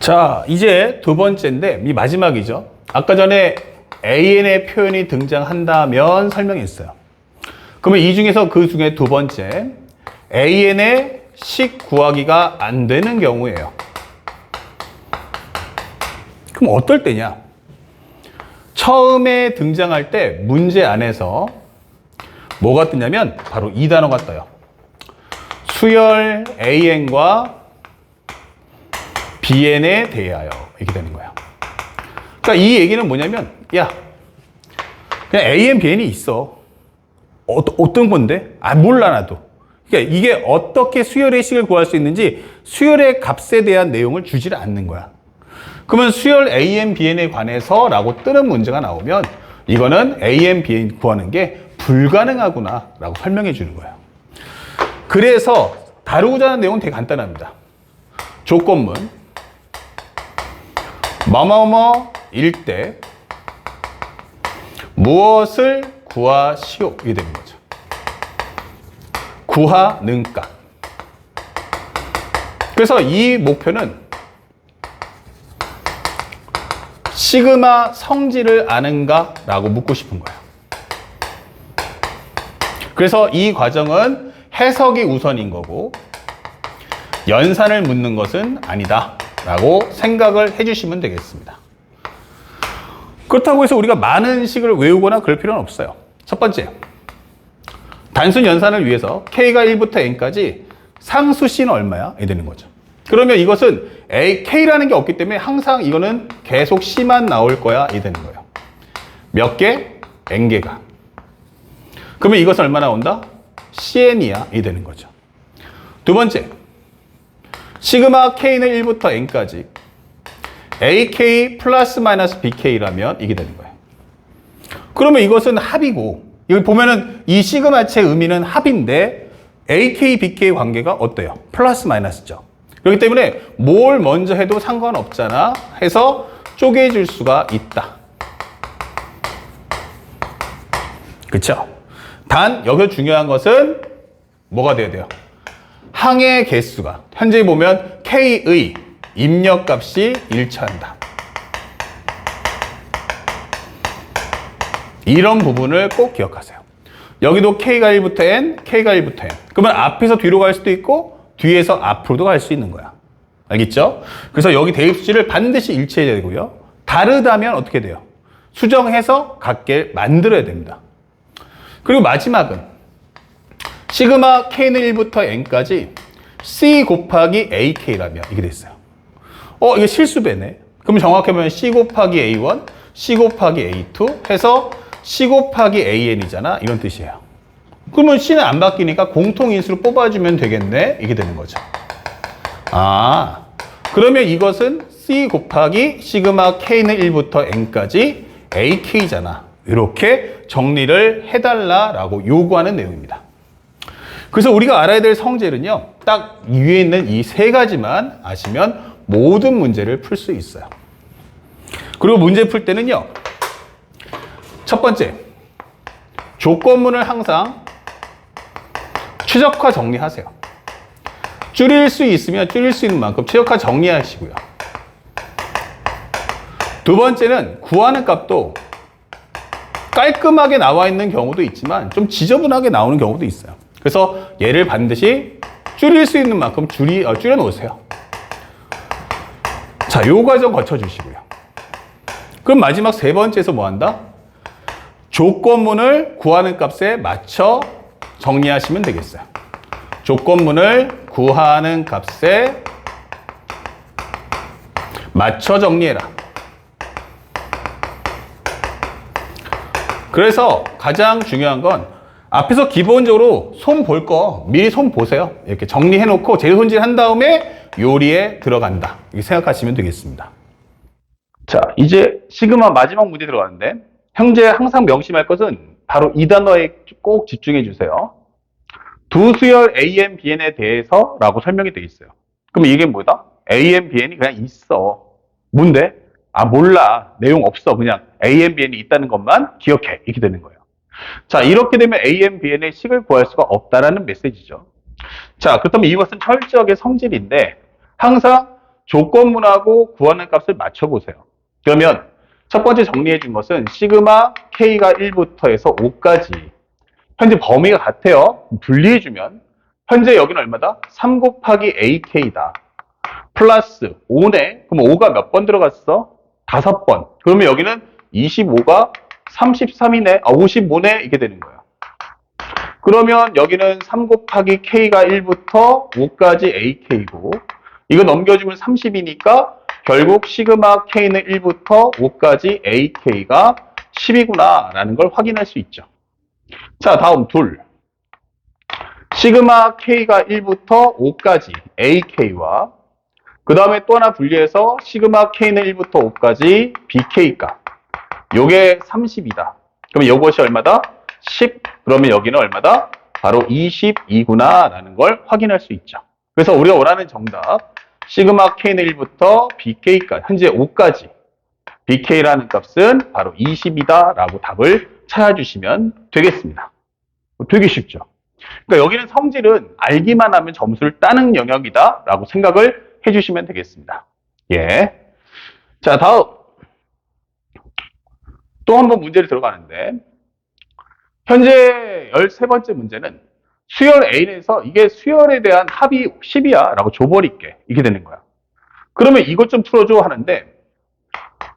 자, 이제 두 번째인데 이 마지막이죠. 아까 전에 AN의 표현이 등장한다면 설명했어요. 그러면 이 중에서 그 중에 두 번째 AN의 식 구하기가 안 되는 경우예요. 그럼 어떨 때냐? 처음에 등장할 때 문제 안에서 뭐가 뜨냐면 바로 이 단어가 떠요. 수열 AN과 BN에 대하여 이렇게 되는 거야. 그러니까 이 얘기는 뭐냐면 야, 그냥 AN, BN이 있어. 어떤 건데? 몰라 나도. 그러니까 이게 어떻게 수열의 식을 구할 수 있는지 수열의 값에 대한 내용을 주지를 않는 거야. 그러면 수열 AN, BN에 관해서 라고 뜨는 문제가 나오면 이거는 AN, BN 구하는 게 불가능하구나 라고 설명해 주는 거예요. 그래서 다루고자 하는 내용은 되게 간단합니다. 조건문 뭐뭐뭐일 때 무엇을 구하시오 이게 되는 거죠. 구하는 값. 그래서 이 목표는 시그마 성질을 아는가? 라고 묻고 싶은 거예요. 그래서 이 과정은 해석이 우선인 거고 연산을 묻는 것은 아니다 라고 생각을 해주시면 되겠습니다. 그렇다고 해서 우리가 많은 식을 외우거나 그럴 필요는 없어요. 첫 번째, 단순 연산을 위해서 K가 1부터 N까지 상수 C는 얼마야? 이 되는 거죠. 그러면 이것은 K라는 게 없기 때문에 항상 이거는 계속 C만 나올 거야 이 되는 거예요. 몇 개? N개가. 그러면 이것은 얼마 나온다? CN이야 이 되는 거죠. 두 번째, 시그마 K는 1부터 N까지 AK 플러스 마이너스 BK라면 이게 되는 거예요. 그러면 이것은 합이고 여기 보면은 이 시그마체의 의미는 합인데 AK, BK 관계가 어때요? 플러스 마이너스죠. 그렇기 때문에 뭘 먼저 해도 상관없잖아 해서 쪼개줄 수가 있다. 그쵸? 단 여기서 중요한 것은 뭐가 돼야 돼요? 항의 개수가 현재 보면 K의 입력값이 일치한다. 이런 부분을 꼭 기억하세요. 여기도 K가 1부터 N, K가 1부터 N. 그러면 앞에서 뒤로 갈 수도 있고 뒤에서 앞으로도 갈 수 있는 거야. 알겠죠? 그래서 여기 대입수지를 반드시 일치해야 되고요. 다르다면 어떻게 돼요? 수정해서 같게 만들어야 됩니다. 그리고 마지막은 시그마 K는 1부터 N까지 C 곱하기 AK라면 이게 됐어요. 이게 실수배네. 그럼 정확히 보면 C 곱하기 A1, C 곱하기 A2 해서 C 곱하기 AN이잖아. 이런 뜻이에요. 그러면 C는 안 바뀌니까 공통인수로 뽑아주면 되겠네. 이게 되는 거죠. 그러면 이것은 C 곱하기 시그마 K는 1부터 N까지 AK잖아. 이렇게 정리를 해달라라고 요구하는 내용입니다. 그래서 우리가 알아야 될 성질은요, 딱 위에 있는 이 세 가지만 아시면 모든 문제를 풀 수 있어요. 그리고 문제 풀 때는요, 첫 번째, 조건문을 항상 최적화 정리하세요. 줄일 수 있으면 줄일 수 있는 만큼 최적화 정리하시고요. 두 번째는 구하는 값도 깔끔하게 나와 있는 경우도 있지만 좀 지저분하게 나오는 경우도 있어요. 그래서 얘를 반드시 줄일 수 있는 만큼 줄여 놓으세요. 자, 요 과정 거쳐주시고요. 그럼 마지막 세 번째에서 뭐 한다? 조건문을 구하는 값에 맞춰 정리하시면 되겠어요. 조건문을 구하는 값에 맞춰 정리해라. 그래서 가장 중요한 건 앞에서 기본적으로 손 볼 거 미리 손 보세요. 이렇게 정리해 놓고 재료 손질한 다음에 요리에 들어간다. 이렇게 생각하시면 되겠습니다. 자, 이제 시그마 마지막 문제 들어가는데 형제 항상 명심할 것은 바로 이 단어에 꼭 집중해 주세요. 두 수열 AN, BN에 대해서 라고 설명이 되어 있어요. 그럼 이게 뭐다? AN, BN이 그냥 있어. 뭔데? 몰라. 내용 없어. 그냥 AN, BN이 있다는 것만 기억해. 이렇게 되는 거예요. 자, 이렇게 되면 AN, BN의 식을 구할 수가 없다라는 메시지죠. 자, 그렇다면 이것은 철저하게 성질인데 항상 조건문하고 구하는 값을 맞춰보세요. 그러면 첫 번째 정리해 준 것은 시그마 K가 1부터 해서 5까지 현재 범위가 같아요. 분리해주면 현재 여기는 얼마다? 3 곱하기 AK다. 플러스 5네. 그럼 5가 몇 번 들어갔어? 5번. 그러면 여기는 25가 33이네. 55네. 이게 되는 거예요. 그러면 여기는 3 곱하기 K가 1부터 5까지 AK고 이거 넘겨주면 30이니까 결국 시그마 K는 1부터 5까지 AK가 10이구나 라는 걸 확인할 수 있죠. 자, 다음 둘. 시그마 K가 1부터 5까지 AK와 그 다음에 또 하나 분리해서 시그마 K는 1부터 5까지 BK 값. 요게 30이다. 그러면 요것이 얼마다? 10. 그러면 여기는 얼마다? 바로 22구나 라는 걸 확인할 수 있죠. 그래서 우리가 원하는 정답 시그마 K는 1부터 BK까지 현재 5까지 BK라는 값은 바로 20이다 라고 답을 찾아주시면 되겠습니다. 되게 쉽죠. 그러니까 여기는 성질은 알기만 하면 점수를 따는 영역이다 라고 생각을 해주시면 되겠습니다. 예. 자, 다음 또 한 번 문제를 들어가는데 현재 13번째 문제는 수열 A에서 이게 수열에 대한 합이 10이야 라고 줘버릴게. 이게 되는 거야. 그러면 이것 좀 풀어줘 하는데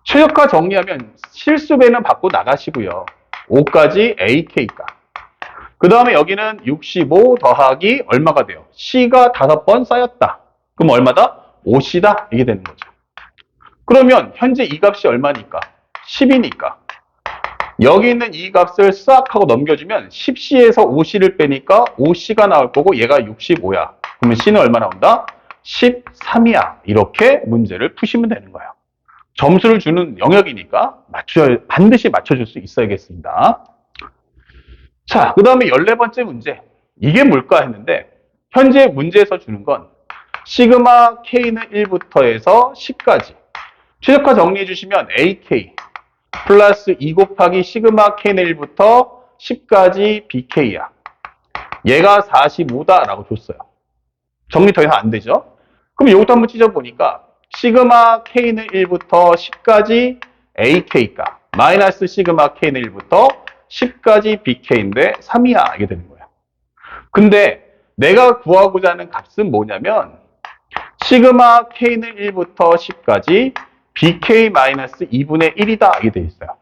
최적화 정리하면 실수배는 받고 나가시고요. 5까지 AK가. 그 다음에 여기는 65 더하기 얼마가 돼요? C가 5번 쌓였다. 그럼 얼마다? 5C다. 이게 되는 거죠. 그러면 현재 이 값이 얼마니까? 10이니까. 여기 있는 이 값을 싹 하고 넘겨주면 10C에서 5C를 빼니까 5C가 나올 거고 얘가 65야. 그러면 C는 얼마 나온다? 13이야. 이렇게 문제를 푸시면 되는 거예요. 점수를 주는 영역이니까 반드시 맞춰줄 수 있어야겠습니다. 자, 그 다음에 14번째 문제. 이게 뭘까 했는데 현재 문제에서 주는 건 시그마 K는 1부터 해서 10까지. 최적화 정리해 주시면 AK 플러스 2 곱하기 시그마 K는 1부터 10까지 BK야. 얘가 45다 라고 줬어요. 정리 더 이상 안 되죠? 그럼 이것도 한번 찢어보니까 시그마 K는 1부터 10까지 AK가 마이너스 시그마 K는 1부터 10까지 BK인데 3이야. 이게 되는 거예요. 근데 내가 구하고자 하는 값은 뭐냐면 시그마 K는 1부터 10까지 BK-2분의 1이다. 이게 돼 있어요.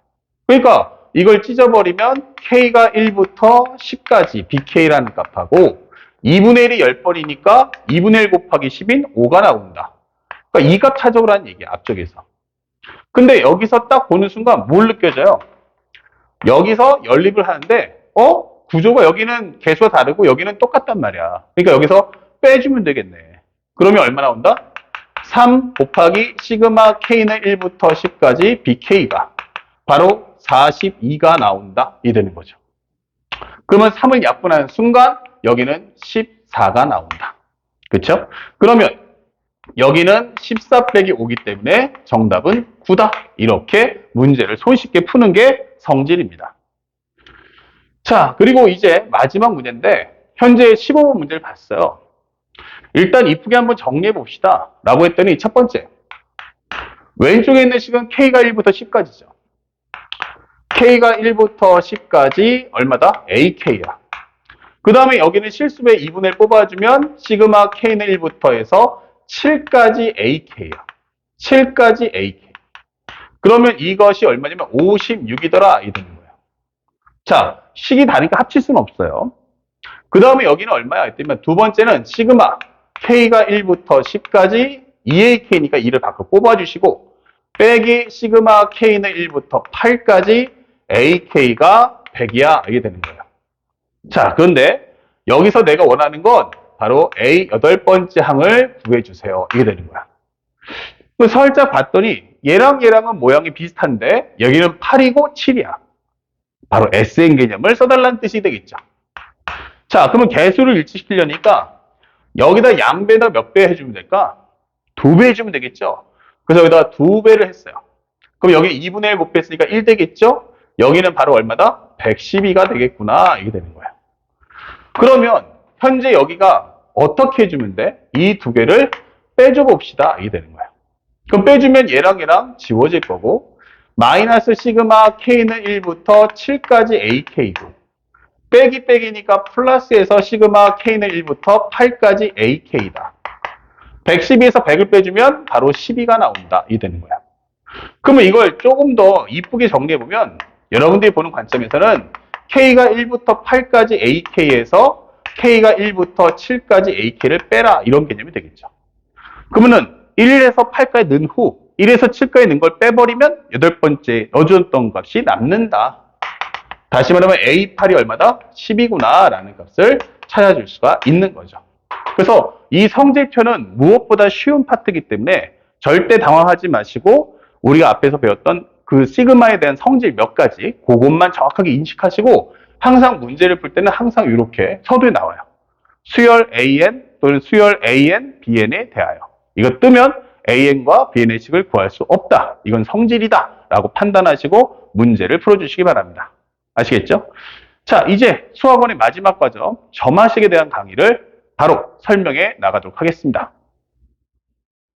그러니까 이걸 찢어버리면 K가 1부터 10까지 BK라는 값하고 2분의 1이 10번이니까 2분의 1 곱하기 10인 5가 나온다. 그러니까 이 값 찾아오라는 얘기야. 앞쪽에서. 근데 여기서 딱 보는 순간 뭘 느껴져요? 여기서 연립을 하는데 구조가 여기는 개수가 다르고 여기는 똑같단 말이야. 그러니까 여기서 빼주면 되겠네. 그러면 얼마 나온다? 3 곱하기 시그마 K는 1부터 10까지 BK가 바로 42가 나온다. 이 되는 거죠. 그러면 3을 약분하는 순간 여기는 14가 나온다. 그렇죠? 그러면 여기는 14 빼기 5기 때문에 정답은 9다. 이렇게 문제를 손쉽게 푸는 게 성질입니다. 자, 그리고 이제 마지막 문제인데 현재 15번 문제를 봤어요. 일단 이쁘게 한번 정리해 봅시다. 라고 했더니 첫 번째. 왼쪽에 있는 식은 K가 1부터 10까지죠. K가 1부터 10까지 얼마다? AK야. 그 다음에 여기는 실수배 2분의 1 뽑아주면 시그마 K는 1부터 해서 7까지 AK야. 7까지 AK. 그러면 이것이 얼마냐면 56이더라. 이 되는 거예요. 자, 식이 다르니까 합칠 수는 없어요. 그 다음에 여기는 얼마야? 했더니 두 번째는 시그마 K가 1부터 10까지 2AK니까 2를 밖으로 뽑아주시고 빼기 시그마 K는 1부터 8까지 AK가 100이야. 이게 되는 거예요. 자, 그런데 여기서 내가 원하는 건 바로 A 8번째 항을 구해주세요. 이게 되는 거야. 살짝 봤더니 얘랑은 모양이 비슷한데 여기는 8이고 7이야. 바로 SN 개념을 써달라는 뜻이 되겠죠. 자, 그러면 개수를 일치시키려니까 여기다 양배에다 몇 배 해주면 될까? 2배 해주면 되겠죠. 그래서 여기다 2배를 했어요. 그럼 여기 2분의 1 곱했으니까 1 되겠죠? 여기는 바로 얼마다? 112가 되겠구나. 이게 되는 거예요. 그러면 현재 여기가 어떻게 해주면 돼? 이 두 개를 빼줘 봅시다. 이게 되는 거예요. 그럼 빼주면 얘랑 지워질 거고, 마이너스 시그마 K는 1부터 7까지 AK고, 빼기니까 플러스에서 시그마 K는 1부터 8까지 AK다. 112에서 100을 빼주면 바로 12가 나온다. 이게 되는 거야. 그러면 이걸 조금 더 이쁘게 정리해보면 여러분들이 보는 관점에서는 K가 1부터 8까지 AK에서 K가 1부터 7까지 AK를 빼라. 이런 개념이 되겠죠. 그러면은 1에서 8까지 넣은 후 1에서 7까지 넣은 걸 빼버리면 여덟 번째 넣어줬던 값이 남는다. 다시 말하면 A8이 얼마다? 10이구나 라는 값을 찾아줄 수가 있는 거죠. 그래서 이 성질표는 무엇보다 쉬운 파트이기 때문에 절대 당황하지 마시고 우리가 앞에서 배웠던 그 시그마에 대한 성질 몇 가지 그것만 정확하게 인식하시고 항상 문제를 풀 때는 항상 이렇게 서두에 나와요. 수열 AN 또는 수열 AN, BN에 대하여. 이거 뜨면 AN과 BN의 식을 구할 수 없다. 이건 성질이다. 라고 판단하시고 문제를 풀어주시기 바랍니다. 아시겠죠? 자, 이제 수학원의 마지막 과정, 점화식에 대한 강의를 바로 설명해 나가도록 하겠습니다.